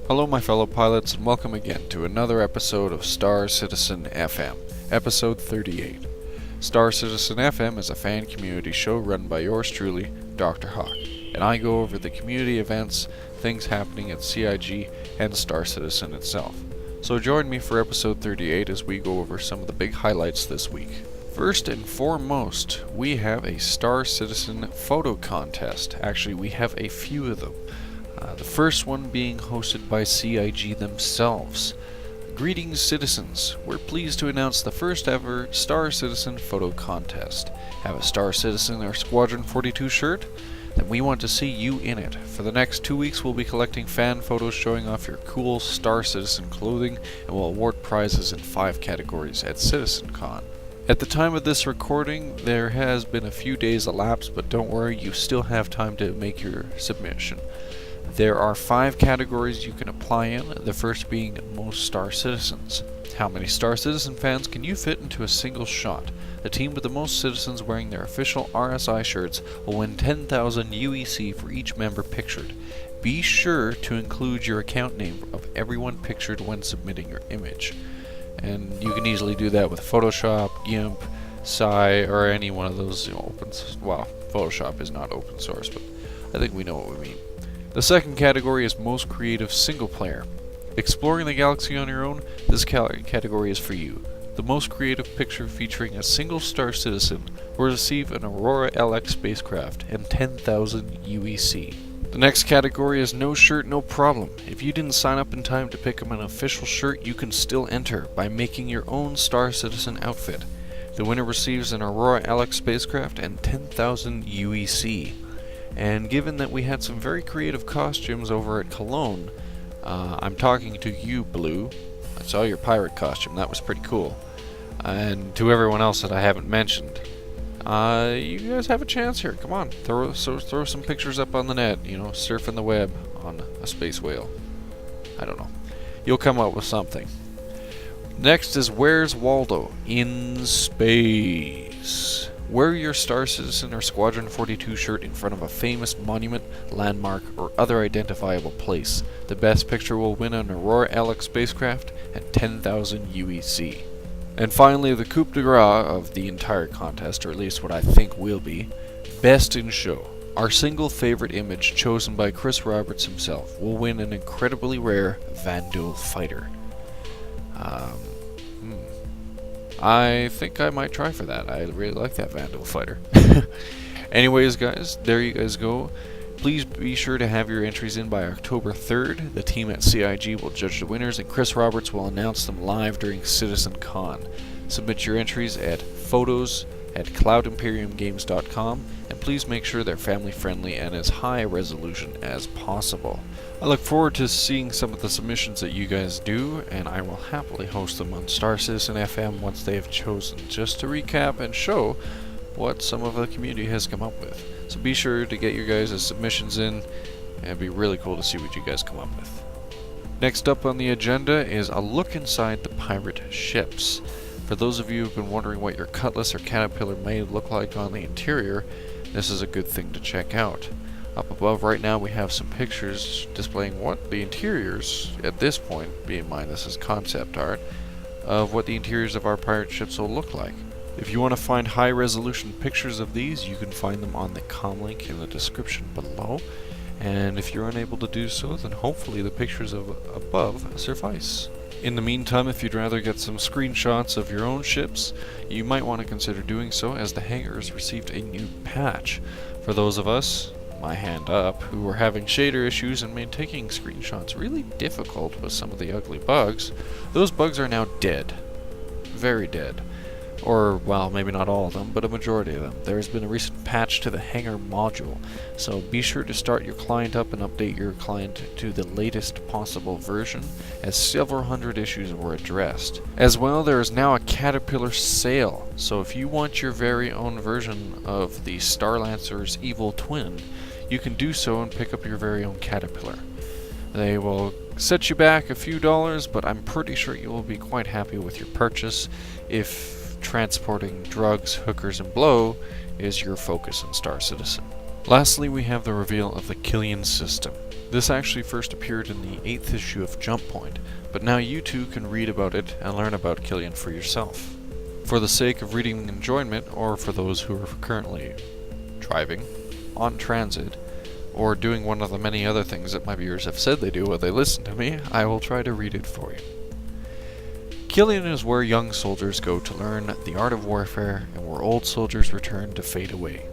Hello my fellow pilots and welcome again to another episode of Star Citizen FM, episode 38. Star Citizen FM is a fan community show run by yours truly, Dr. Hawk, and I go over the community events, things happening at CIG, and Star Citizen itself. So join me for episode 38 as we go over some of the big highlights this week. First and foremost, we have a Star Citizen photo contest. Actually, we have a few of them. The first one being hosted by CIG themselves. Greetings citizens, we're pleased to announce the first ever Star Citizen photo contest. Have a Star Citizen or Squadron 42 shirt? Then we want to see you in it. For the next 2 weeks we'll be collecting fan photos showing off your cool Star Citizen clothing and will award prizes in 5 categories at CitizenCon. At the time of this recording, there has been a few days elapsed, but don't worry, you still have time to make your submission. There are 5 categories you can apply in, the first being most Star Citizens. How many Star Citizen fans can you fit into a single shot? The team with the most citizens wearing their official RSI shirts will win 10,000 UEC for each member pictured. Be sure to include your account name of everyone pictured when submitting your image. And you can easily do that with Photoshop, GIMP, Sci, or any one of those Photoshop is not open source, but I think we know what we mean. The second category is Most Creative Single Player. Exploring the galaxy on your own, this category is for you. The most creative picture featuring a single Star Citizen will receive an Aurora LX spacecraft and 10,000 UEC. The next category is No Shirt, No Problem. If you didn't sign up in time to pick up an official shirt, you can still enter by making your own Star Citizen outfit. The winner receives an Aurora LX spacecraft and 10,000 UEC. And given that we had some very creative costumes over at Cologne, I'm talking to you, Blue. I saw your pirate costume, that was pretty cool. And to everyone else that I haven't mentioned, you guys have a chance here. Come on, throw some pictures up on the net, surfing the web on a space whale. I don't know. You'll come up with something. Next is Where's Waldo? In Space. Wear your Star Citizen or Squadron 42 shirt in front of a famous monument, landmark, or other identifiable place. The best picture will win an Aurora LX spacecraft and 10,000 UEC. And finally, the coup de grace of the entire contest, or at least what I think will be, Best in Show. Our single favorite image, chosen by Chris Roberts himself, will win an incredibly rare Vandal fighter. I think I might try for that. I really like that Vandal fighter. Anyways, guys, there you guys go. Please be sure to have your entries in by October 3rd. The team at CIG will judge the winners, and Chris Roberts will announce them live during CitizenCon. Submit your entries at photos@cloudimperiumgames.com, and please make sure they're family friendly and as high resolution as possible. I look forward to seeing some of the submissions that you guys do, and I will happily host them on Star Citizen FM once they have chosen, just to recap and show what some of the community has come up with. So be sure to get your guys' submissions in, and it'd be really cool to see what you guys come up with. Next up on the agenda is a look inside the pirate ships. For those of you who've been wondering what your Cutlass or Caterpillar may look like on the interior, this is a good thing to check out. Up above right now we have some pictures displaying what the interiors, at this point, bear in mind this is concept art, of what the interiors of our pirate ships will look like. If you want to find high resolution pictures of these, you can find them on the com link in the description below. And if you're unable to do so, then hopefully the pictures above suffice. In the meantime, if you'd rather get some screenshots of your own ships, you might want to consider doing so, as the Hangar has received a new patch. For those of us, my hand up, who were having shader issues and made taking screenshots really difficult with some of the ugly bugs, those bugs are now dead. Very dead. Or, well, maybe not all of them, but a majority of them. There has been a recent patch to the Hangar module, so be sure to start your client up and update your client to the latest possible version, as several hundred issues were addressed. As well, there is now a Caterpillar sale, so if you want your very own version of the Starlancer's evil twin, you can do so and pick up your very own Caterpillar. They will set you back a few dollars, but I'm pretty sure you will be quite happy with your purchase if transporting drugs, hookers, and blow is your focus in Star Citizen. Lastly, we have the reveal of the Killian system. This actually first appeared in the 8th issue of Jump Point, but now you too can read about it and learn about Killian for yourself. For the sake of reading enjoyment, or for those who are currently driving, on transit, or doing one of the many other things that my viewers have said they do while they listen to me, I will try to read it for you. Killian is where young soldiers go to learn the art of warfare and where old soldiers return to fade away.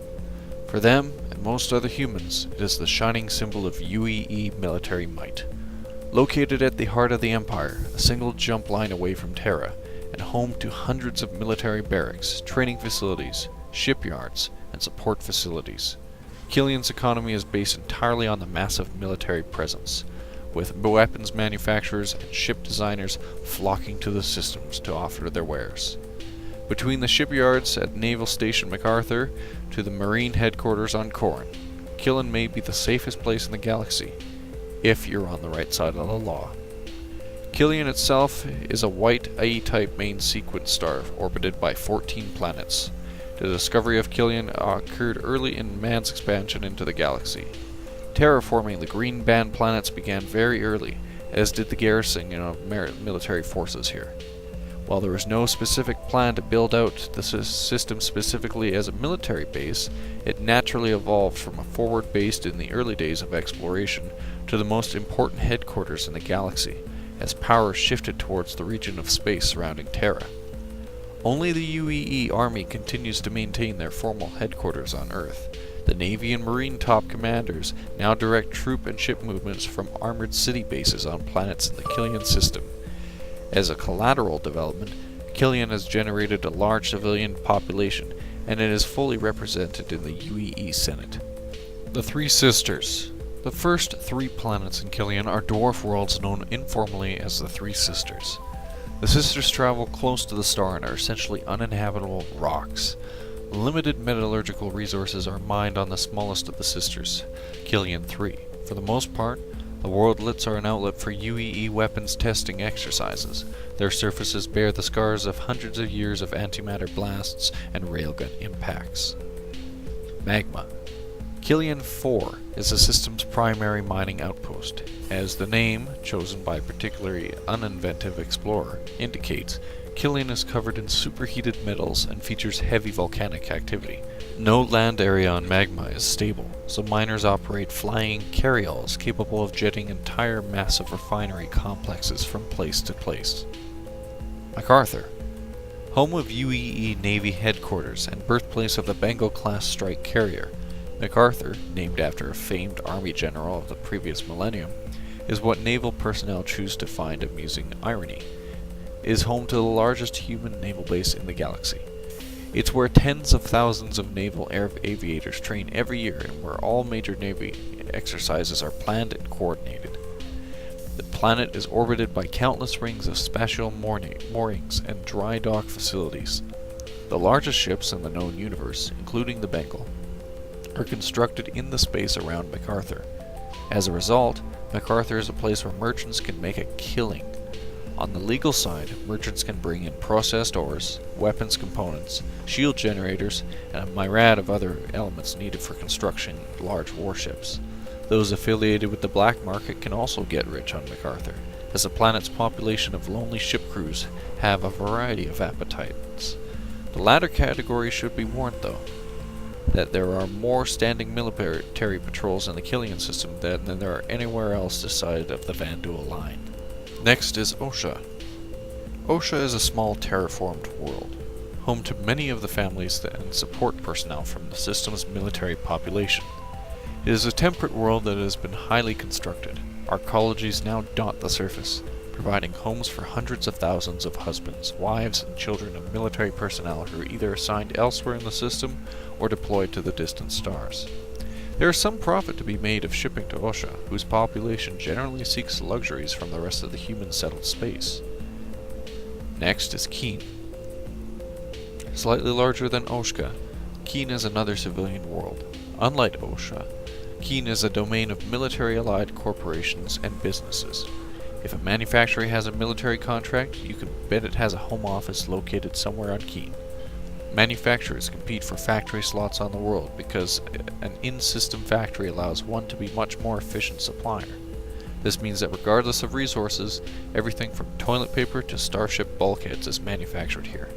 For them, and most other humans, it is the shining symbol of UEE military might. Located at the heart of the Empire, a single jump line away from Terra, and home to hundreds of military barracks, training facilities, shipyards, and support facilities. Killian's economy is based entirely on the massive military presence, with weapons manufacturers and ship designers flocking to the systems to offer their wares. Between the shipyards at Naval Station MacArthur to the Marine headquarters on Corrin, Killian may be the safest place in the galaxy, if you're on the right side of the law. Killian itself is a white A-type main sequence star orbited by 14 planets. The discovery of Killian occurred early in man's expansion into the galaxy. Terraforming the green band planets began very early, as did the garrisoning of military forces here. While there was no specific plan to build out the system specifically as a military base, it naturally evolved from a forward base in the early days of exploration to the most important headquarters in the galaxy, as power shifted towards the region of space surrounding Terra. Only the UEE Army continues to maintain their formal headquarters on Earth. The Navy and Marine top commanders now direct troop and ship movements from armored city bases on planets in the Killian system. As a collateral development, Killian has generated a large civilian population, and it is fully represented in the UEE Senate. The Three Sisters. The first 3 planets in Killian are dwarf worlds known informally as the Three Sisters. The Sisters travel close to the star and are essentially uninhabitable rocks. Limited metallurgical resources are mined on the smallest of the Sisters, Killian 3. For the most part, the worldlets are an outlet for UEE weapons testing exercises. Their surfaces bear the scars of hundreds of years of antimatter blasts and railgun impacts. Magma. Killian 4 is the system's primary mining outpost. As the name, chosen by a particularly uninventive explorer, indicates, Killian is covered in superheated metals and features heavy volcanic activity. No land area on Magma is stable, so miners operate flying carryalls capable of jetting entire massive refinery complexes from place to place. MacArthur. Home of UEE Navy headquarters and birthplace of the Bengal-class strike carrier, MacArthur, named after a famed army general of the previous millennium, is what naval personnel choose to find amusing irony. It is home to the largest human naval base in the galaxy. It's where tens of thousands of naval aviators train every year and where all major Navy exercises are planned and coordinated. The planet is orbited by countless rings of spatial moorings and dry dock facilities. The largest ships in the known universe, including the Bengal, are constructed in the space around MacArthur. As a result, MacArthur is a place where merchants can make a killing. On the legal side, merchants can bring in processed ores, weapons components, shield generators, and a myriad of other elements needed for construction large warships. Those affiliated with the black market can also get rich on MacArthur, as the planet's population of lonely ship crews have a variety of appetites. The latter category should be warned, though, that there are more standing military patrols in the Killian system than there are anywhere else this side of the Vanduul line. Next is Osha. Osha is a small terraformed world, home to many of the families and support personnel from the system's military population. It is a temperate world that has been highly constructed. Our colonies now dot the surface, providing homes for hundreds of thousands of husbands, wives, and children of military personnel who are either assigned elsewhere in the system or deployed to the distant stars. There is some profit to be made of shipping to Osha, whose population generally seeks luxuries from the rest of the human-settled space. Next is Keen. Slightly larger than Oshka, Keen is another civilian world. Unlike Osha, Keen is a domain of military-allied corporations and businesses. If a manufacturer has a military contract, you can bet it has a home office located somewhere on Keen. Manufacturers compete for factory slots on the world because an in-system factory allows one to be much more efficient supplier. This means that regardless of resources, everything from toilet paper to starship bulkheads is manufactured here.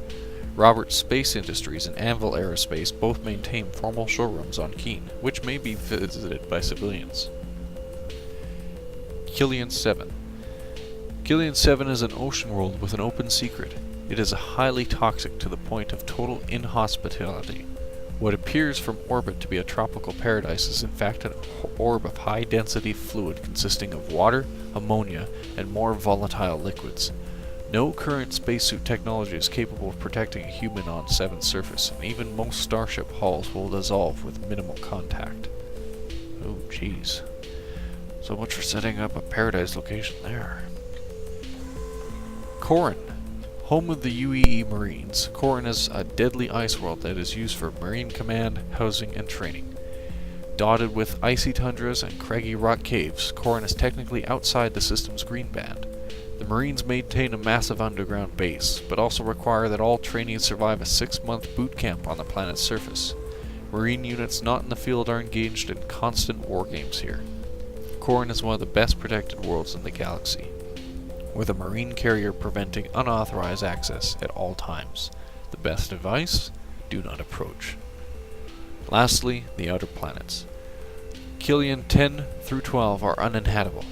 Roberts Space Industries and Anvil Aerospace both maintain formal showrooms on Keene, which may be visited by civilians. Killian 7. Killian 7 is an ocean world with an open secret. It is highly toxic to the point of total inhospitality. What appears from orbit to be a tropical paradise is in fact an orb of high-density fluid consisting of water, ammonia, and more volatile liquids. No current spacesuit technology is capable of protecting a human on 7's surface, and even most starship hulls will dissolve with minimal contact. Oh jeez. So much for setting up a paradise location there. Corin. Home of the UEE Marines, Corin is a deadly ice world that is used for Marine command, housing, and training. Dotted with icy tundras and craggy rock caves, Corin is technically outside the system's green band. The Marines maintain a massive underground base, but also require that all trainees survive a 6-month boot camp on the planet's surface. Marine units not in the field are engaged in constant war games here. Corin is one of the best protected worlds in the galaxy, with a Marine carrier preventing unauthorized access at all times. The best advice? Do not approach. Lastly, the outer planets. Killian 10 through 12 are uninhabitable.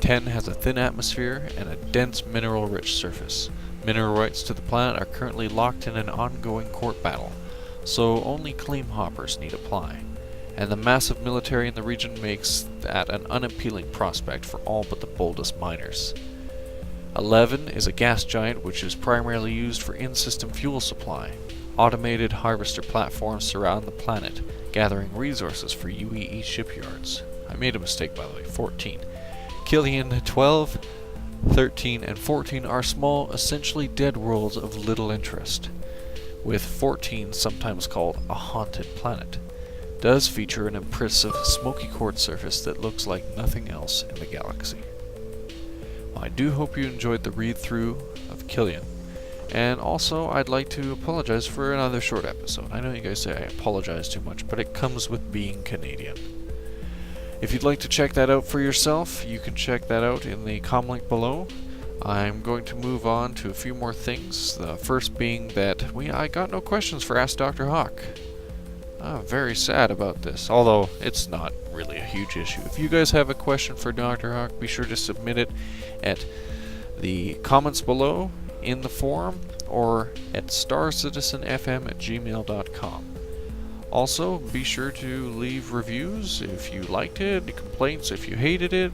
10 has a thin atmosphere and a dense mineral-rich surface. Mineral rights to the planet are currently locked in an ongoing court battle, so only claim hoppers need apply, and the massive military in the region makes that an unappealing prospect for all but the boldest miners. 11 is a gas giant which is primarily used for in-system fuel supply. Automated harvester platforms surround the planet, gathering resources for UEE shipyards. I made a mistake, by the way. 14. Killian 12, 13, and 14 are small, essentially dead worlds of little interest, with 14 sometimes called a haunted planet. Does feature an impressive smoky quartz surface that looks like nothing else in the galaxy. Well, I do hope you enjoyed the read-through of Killian, and also I'd like to apologize for another short episode. I know you guys say I apologize too much, but it comes with being Canadian. If you'd like to check that out for yourself, you can check that out in the comm link below. I'm going to move on to a few more things, the first being that I got no questions for Ask Dr. Hawk. Very sad about this, although it's not really a huge issue. If you guys have a question for Dr. Hawk, be sure to submit it at the comments below, in the forum, or at starcitizenfm@gmail.com. Also, be sure to leave reviews if you liked it, complaints if you hated it,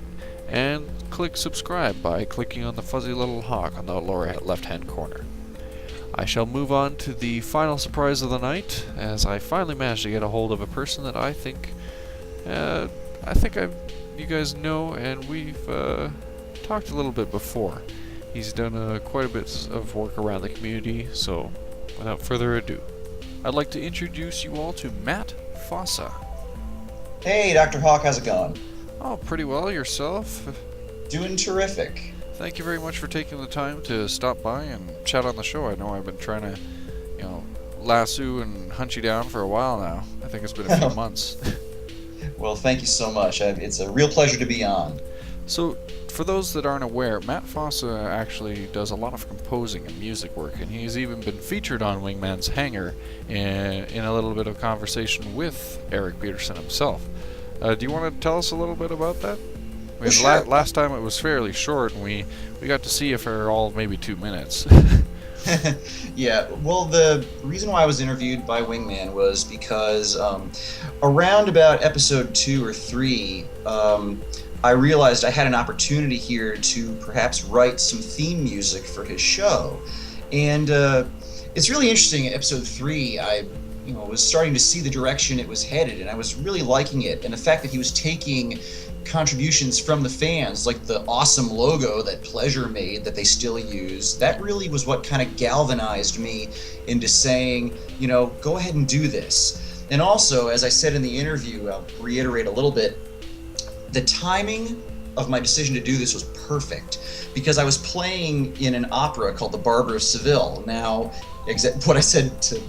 and click subscribe by clicking on the fuzzy little hawk on the lower left-hand corner. I shall move on to the final surprise of the night, as I finally managed to get a hold of a person that I think you guys know, and we've talked a little bit before. He's done quite a bit of work around the community, so without further ado, I'd like to introduce you all to Matt Fossa. Hey, Dr. Hawk, how's it going? Oh, pretty well. Yourself? Doing terrific. Thank you very much for taking the time to stop by and chat on the show. I know I've been trying to, lasso and hunt you down for a while now. I think it's been a few months. Well, thank you so much. It's a real pleasure to be on. So, for those that aren't aware, Matt Fossa actually does a lot of composing and music work, and he's even been featured on Wingman's Hangar in a little bit of conversation with Eric Peterson himself. Do you want to tell us a little bit about that? I mean, Sure. Last time it was fairly short, and we got to see you for all maybe 2 minutes. Yeah, well, the reason why I was interviewed by Wingman was because around about episode 2 or 3, I realized I had an opportunity here to perhaps write some theme music for his show. And it's really interesting. In episode 3, I was starting to see the direction it was headed, and I was really liking it. And the fact that he was taking contributions from the fans, like the awesome logo that Pleasure made that they still use, that really was what kind of galvanized me into saying, go ahead and do this. And also, as I said in the interview, I'll reiterate a little bit, the timing of my decision to do this was perfect, because I was playing in an opera called The Barber of Seville. Now, what I said to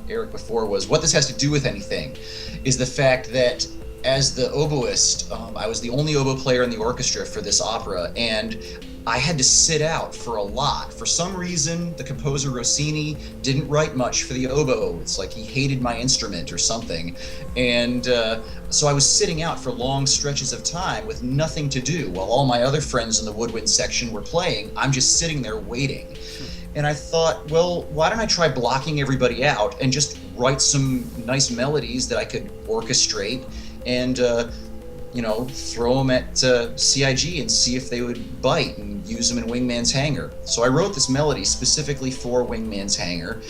Eric before was, what this has to do with anything is the fact that as the oboist, I was the only oboe player in the orchestra for this opera, and I had to sit out for a lot. For some reason, the composer Rossini didn't write much for the oboe. It's like he hated my instrument or something. And so I was sitting out for long stretches of time with nothing to do while all my other friends in the woodwind section were playing. I'm just sitting there waiting. And I thought, well, why don't I try blocking everybody out and just write some nice melodies that I could orchestrate and throw them at CIG and see if they would bite and use them in Wingman's Hangar. So I wrote this melody specifically for Wingman's Hangar,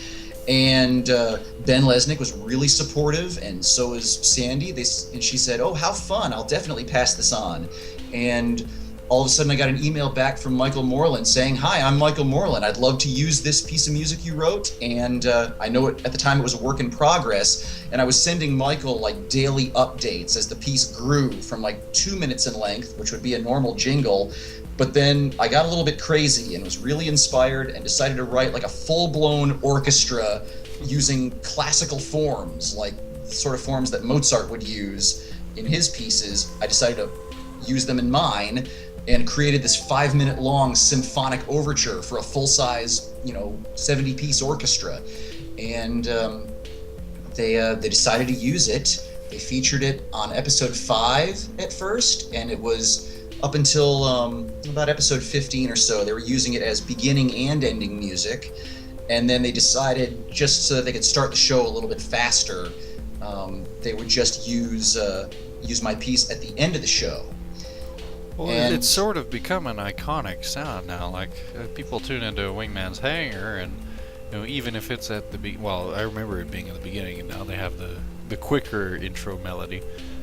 and Ben Lesnick was really supportive, and so was Sandy. And she said, "Oh, how fun! I'll definitely pass this on." And all of a sudden I got an email back from Michael Moreland saying, "Hi, I'm Michael Moreland. I'd love to use this piece of music you wrote." And I know at the time it was a work in progress, and I was sending Michael like daily updates as the piece grew from like 2 minutes in length, which would be a normal jingle. But then I got a little bit crazy and was really inspired and decided to write like a full-blown orchestra using classical forms, like sort of forms that Mozart would use in his pieces. I decided to use them in mine, and created this 5-minute long symphonic overture for a full-size, 70-piece orchestra. And they decided to use it. They featured it on episode 5 at first, and it was up until about episode 15 or so. They were using it as beginning and ending music. And then they decided, just so that they could start the show a little bit faster, they would just use my piece at the end of the show. Well, it's sort of become an iconic sound now. Like, people tune into Wingman's Hangar, and even if it's at the I remember it being at the beginning, and now they have the quicker intro melody.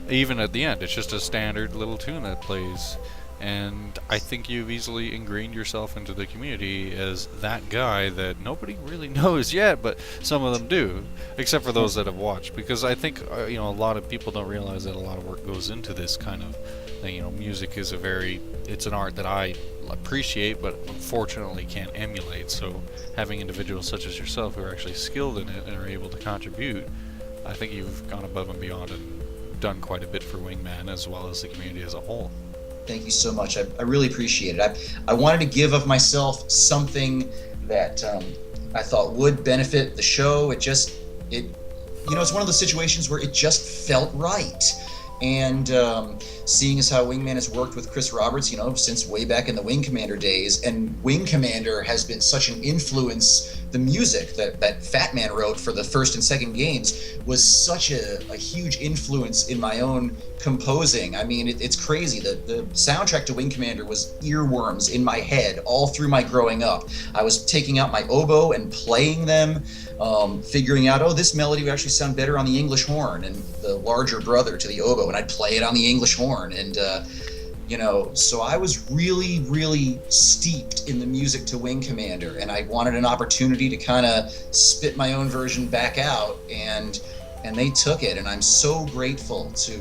Even at the end, it's just a standard little tune that plays. And I think you've easily ingrained yourself into the community as that guy that nobody really knows yet, but some of them do, except for those that have watched. Because I think a lot of people don't realize that a lot of work goes into this kind of thing. Music is it's an art that I appreciate, but unfortunately can't emulate. So having individuals such as yourself who are actually skilled in it and are able to contribute, I think you've gone above and beyond and done quite a bit for Wingman as well as the community as a whole. Thank you so much. I really appreciate it. I wanted to give of myself something that I thought would benefit the show. It's one of those situations where it just felt right. And seeing as how Wingman has worked with Chris Roberts, since way back in the Wing Commander days, and Wing Commander has been such an influence. The music that Fat Man wrote for the first and second games was such a huge influence in my own composing. I mean, it's crazy. The soundtrack to Wing Commander was earworms in my head all through my growing up. I was taking out my oboe and playing them, figuring out, this melody would actually sound better on the English horn, and the larger brother to the oboe, and I'd play it on the English horn. And so I was really, really steeped in the music to Wing Commander, and I wanted an opportunity to kind of spit my own version back out, and they took it, and I'm so grateful to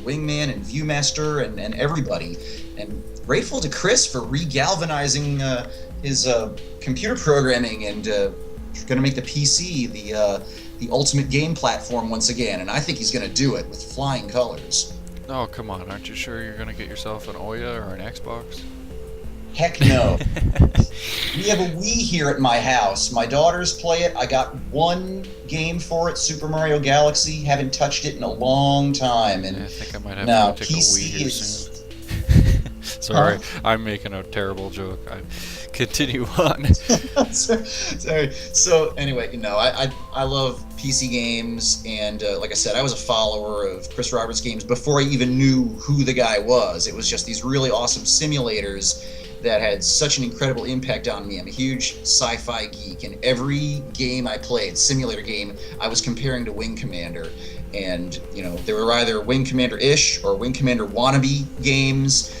Wingman and Viewmaster and everybody, and grateful to Chris for re-galvanizing his computer programming and going to make the PC the ultimate game platform once again, and I think he's going to do it with flying colors. Oh, come on. Aren't you sure you're going to get yourself an Ouya or an Xbox? Heck no. We have a Wii here at my house. My daughters play it. I got one game for it, Super Mario Galaxy. Haven't touched it in a long time. And I think I might have to take a Wii here soon. Sorry, I'm making a terrible joke. Continue on. Sorry. So anyway, I love PC games, and like I said, I was a follower of Chris Roberts games before I even knew who the guy was. It was just these really awesome simulators that had such an incredible impact on me. I'm a huge sci-fi geek, and every game I played, simulator game, I was comparing to Wing Commander. And there were either Wing Commander-ish or Wing Commander wannabe games.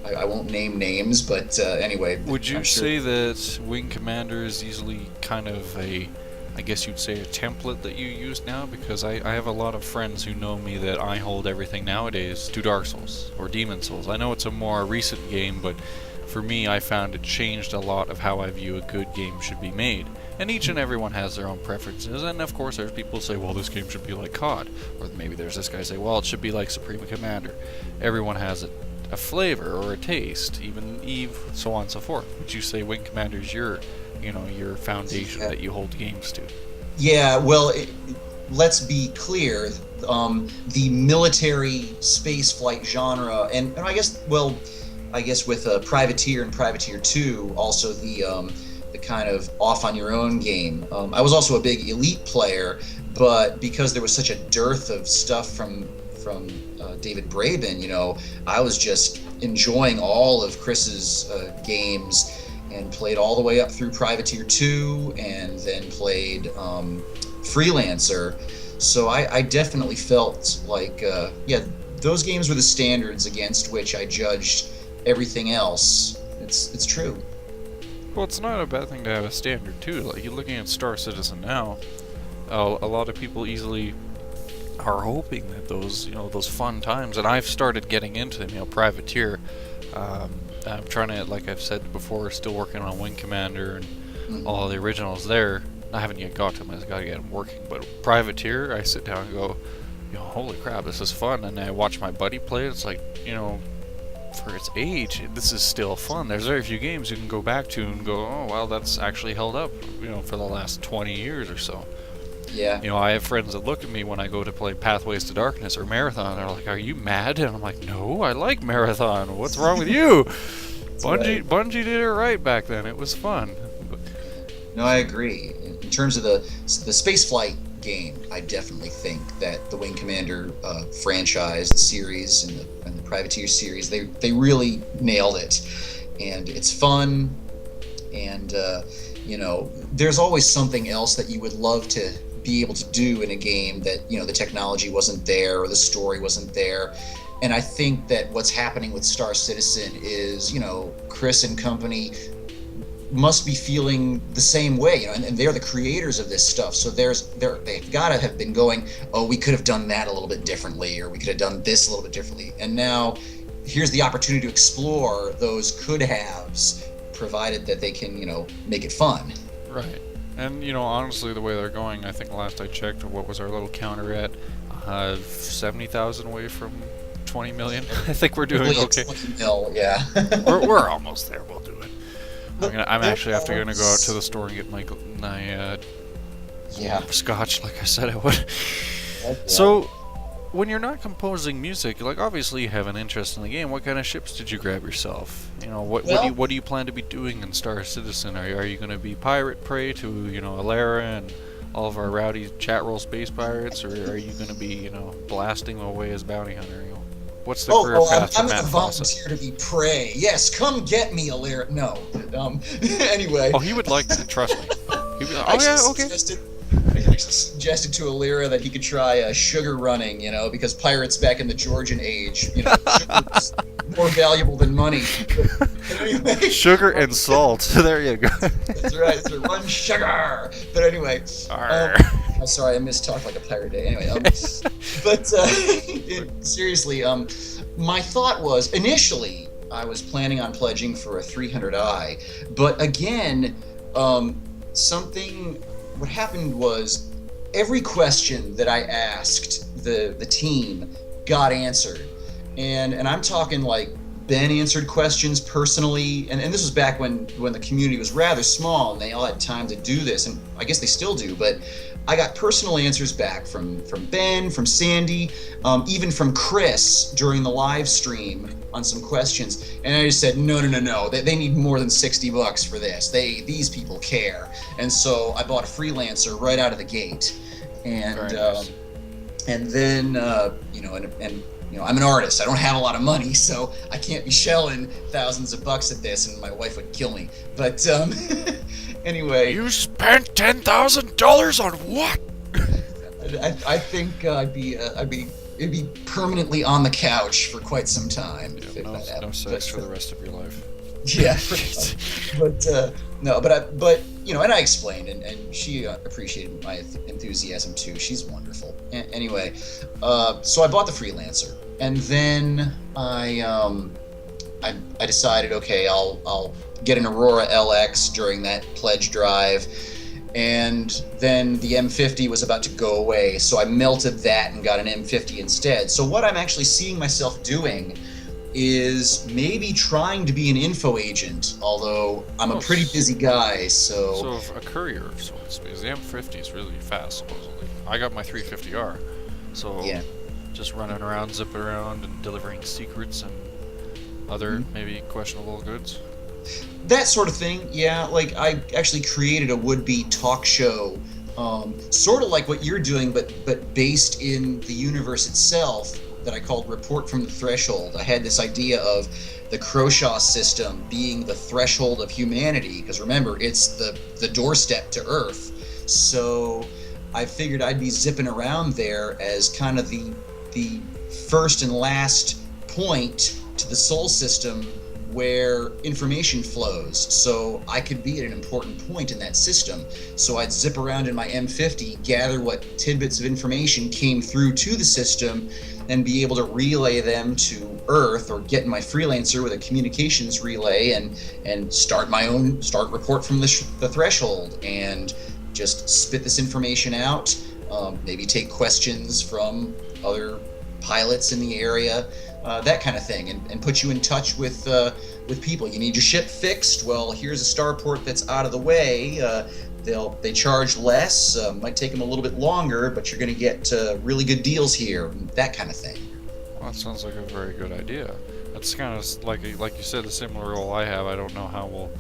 I won't name names, but anyway. Would you say that Wing Commander is easily kind of a I guess you'd say, a template that you use now? Because I have a lot of friends who know me that I hold everything nowadays to Dark Souls or Demon Souls. I know it's a more recent game, but for me, I found it changed a lot of how I view a good game should be made. And each and everyone has their own preferences, and of course there's people who say, well, this game should be like COD. Or maybe there's this guy say, well, it should be like Supreme Commander. Everyone has a flavor or a taste, even Eve, so on and so forth. Would you say Wing Commander's your foundation that you hold games to? Yeah, well, let's be clear. The military space flight genre, and I guess with Privateer and Privateer 2, also the kind of off on your own game. I was also a big Elite player, but because there was such a dearth of stuff from David Braben, I was just enjoying all of Chris's games, and played all the way up through Privateer 2, and then played Freelancer. So I definitely felt like, those games were the standards against which I judged everything else. It's true. Well, it's not a bad thing to have a standard, too. Like, you're looking at Star Citizen now, a lot of people easily are hoping that those fun times, and I've started getting into them, Privateer, I'm trying to, like I've said before, still working on Wing Commander and all the originals there. I haven't yet got to them, I just gotta get them working, but Privateer, I sit down and go, holy crap, this is fun, and I watch my buddy play it, it's like, for its age, this is still fun. There's very few games you can go back to and go, oh, well, that's actually held up, for the last 20 years or so. Yeah. I have friends that look at me when I go to play Pathways to Darkness or Marathon. They're like, "Are you mad?" And I'm like, "No, I like Marathon. What's wrong with you?" Bungie did it right back then. It was fun. No, I agree. In terms of the spaceflight game, I definitely think that the Wing Commander franchise, the series, and the Privateer series, they really nailed it, and it's fun, and there's always something else that you would love to be able to do in a game that the technology wasn't there or the story wasn't there. And I think that what's happening with Star Citizen is Chris and company must be feeling the same way, and they're the creators of this stuff, so they've got to have been going, oh, we could have done that a little bit differently, or we could have done this a little bit differently, and now here's the opportunity to explore those could haves, provided that they can make it fun. Right. And, honestly, the way they're going, I think last I checked, what was our little counter at? 70,000 away from 20 million. I think we're doing okay. 20 mil, yeah. we're almost there. We'll do it. I'm actually going to go out to the store and get my scotch, like I said I would. Yeah. So, when you're not composing music, like, obviously you have an interest in the game. What kind of ships did you grab yourself? What do you plan to be doing in Star Citizen? Are you going to be pirate prey to Alera and all of our rowdy chat roll space pirates, or are you going to be blasting away as bounty hunter? What's the career path for I'm Matt going to Fossa? volunteer to be prey. Yes, come get me, Alera. No, anyway. Oh, he would like to. Trust me. He'd be like, okay. I actually suggested to Alera that he could try sugar running, because pirates back in the Georgian age, sugar was more valuable than money. But anyway, sugar and salt. There you go. That's right. So run sugar. But anyway, I'm sorry, I mistalked like a pirate day. Anyway, but seriously, my thought was initially I was planning on pledging for a 300i, but again, what happened was every question that I asked the team got answered, and I'm talking like Ben answered questions personally, and this was back when the community was rather small and they all had time to do this, and I guess they still do, but I got personal answers back from Ben, from Sandy, even from Chris during the live stream on some questions, and I just said no, they need more than $60 for this. These people care, and so I bought a Freelancer right out of the gate, and nice. And then I'm an artist. I don't have a lot of money, so I can't be shelling thousands of bucks at this, and my wife would kill me. But anyway, you spent $10,000 on what? I think it'd be permanently on the couch for quite some time. Yeah, no sex for the rest of your life. Yeah, but no, but and I explained, and she appreciated my enthusiasm too. She's wonderful. Anyway, so I bought the freelancer, and then I decided, okay, I'll get an Aurora LX during that pledge drive, and then the M50 was about to go away, so I melted that and got an M50 instead. So what I'm actually seeing myself doing is maybe trying to be an info agent, although I'm a pretty busy guy, so... So a courier of sorts, because the M50 is really fast, supposedly. I got my 350R, so Yeah. just running around, zipping around, and delivering secrets and other maybe questionable goods. That sort of thing, yeah. Like, I actually created a would-be talk show, sort of like what you're doing, but based in the universe itself, that I called Report from the Threshold. I had this idea of the Croshaw system being the threshold of humanity, because remember, it's the doorstep to Earth. So I figured I'd be zipping around there as kind of the first and last point to the Sol system where information flows, so I could be at an important point in that system. So I'd zip around in my M50, gather what tidbits of information came through to the system, and be able to relay them to Earth, or get in my freelancer with a communications relay and start report from the threshold, and just spit this information out, maybe take questions from other pilots in the area, that kind of thing, and put you in touch with people. You need your ship fixed? Well, here's a starport that's out of the way. They charge less, might take them a little bit longer, but you're going to get really good deals here, that kind of thing. Well, that sounds like a very good idea. That's kind of like you said, the similar role I have. I don't know how we'll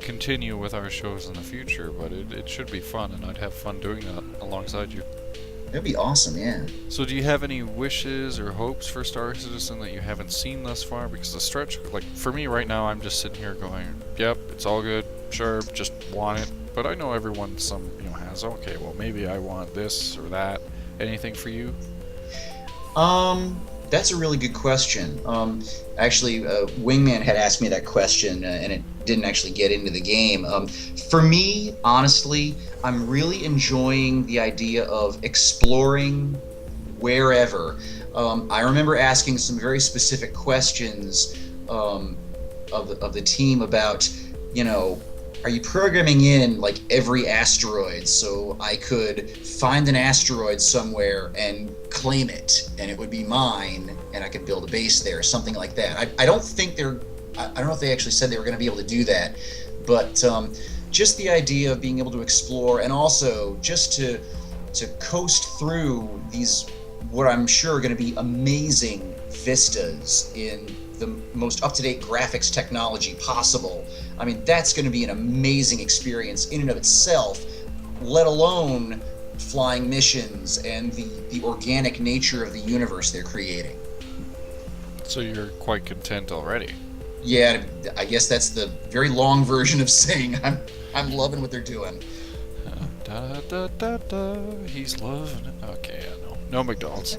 continue with our shows in the future, but it should be fun, and I'd have fun doing that alongside you. That'd be awesome, yeah. So do you have any wishes or hopes for Star Citizen that you haven't seen thus far? Because the stretch, like for me right now, I'm just sitting here going, yep, it's all good, sure, just want it. But I know everyone has, okay, well maybe I want this or that. Anything for you? That's a really good question. Actually, Wingman had asked me that question, and it didn't actually get into the game. For me, honestly, I'm really enjoying the idea of exploring wherever. I remember asking some very specific questions of the team about, are you programming in like every asteroid so I could find an asteroid somewhere and claim it, and it would be mine, and I could build a base there, something like that. I don't know if they actually said they were going to be able to do that, but just the idea of being able to explore, and also just to coast through these, what I'm sure are going to be amazing vistas in the most up-to-date graphics technology possible. I mean, that's going to be an amazing experience in and of itself, let alone flying missions and the organic nature of the universe they're creating. So you're quite content already? Yeah, I guess that's the very long version of saying I'm loving what they're doing. Da da da da, he's loving it. Okay, I know. No McDonald's.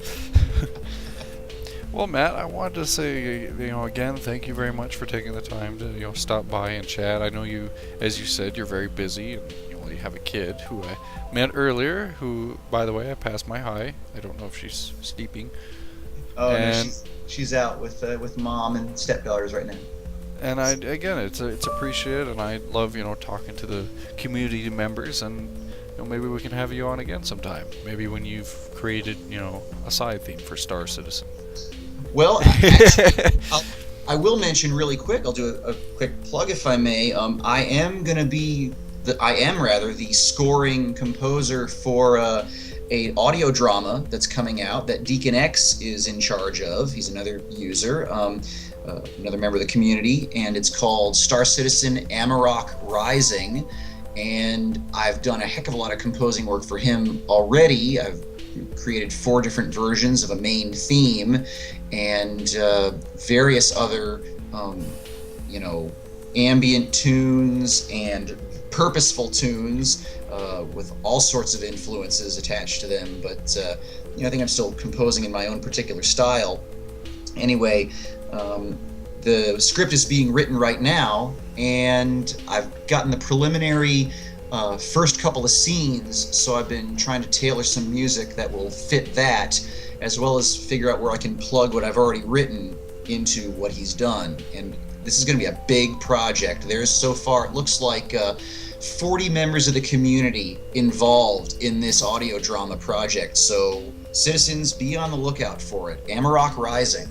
Well, Matt, I wanted to say, again, thank you very much for taking the time to, stop by and chat. I know you, as you said, you're very busy, and you have a kid who I met earlier, who, by the way, I passed my high. I don't know if she's sleeping. Oh, and no, she's out with mom and stepdaughters right now. And again, it's appreciated, and I love, talking to the community members, and maybe we can have you on again sometime. Maybe when you've created, a side theme for Star Citizen. Well, actually, I will mention really quick. I'll do a quick plug if I may. I am going to be the scoring composer for a audio drama that's coming out that Deacon X is in charge of. He's another user, another member of the community, and it's called Star Citizen Amarok Rising. And I've done a heck of a lot of composing work for him already. I've created 4 different versions of a main theme, and various other, ambient tunes and purposeful tunes with all sorts of influences attached to them. But I think I'm still composing in my own particular style. Anyway, The script is being written right now, and I've gotten the preliminary first couple of scenes, so I've been trying to tailor some music that will fit that, as well as figure out where I can plug what I've already written into what he's done. And this is going to be a big project. There's so far, it looks like 40 members of the community involved in this audio drama project, so citizens, be on the lookout for it. Amarok Rising.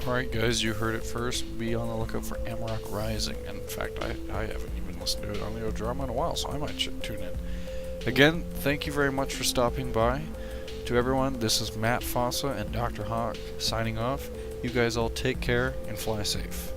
Alright guys, you heard it first. Be on the lookout for Amarok Rising. In fact, I haven't even listened to it on the drama in a while, so I might tune in. Again, thank you very much for stopping by. To everyone, this is Matt Fossa and Dr. Hawk signing off. You guys all take care and fly safe.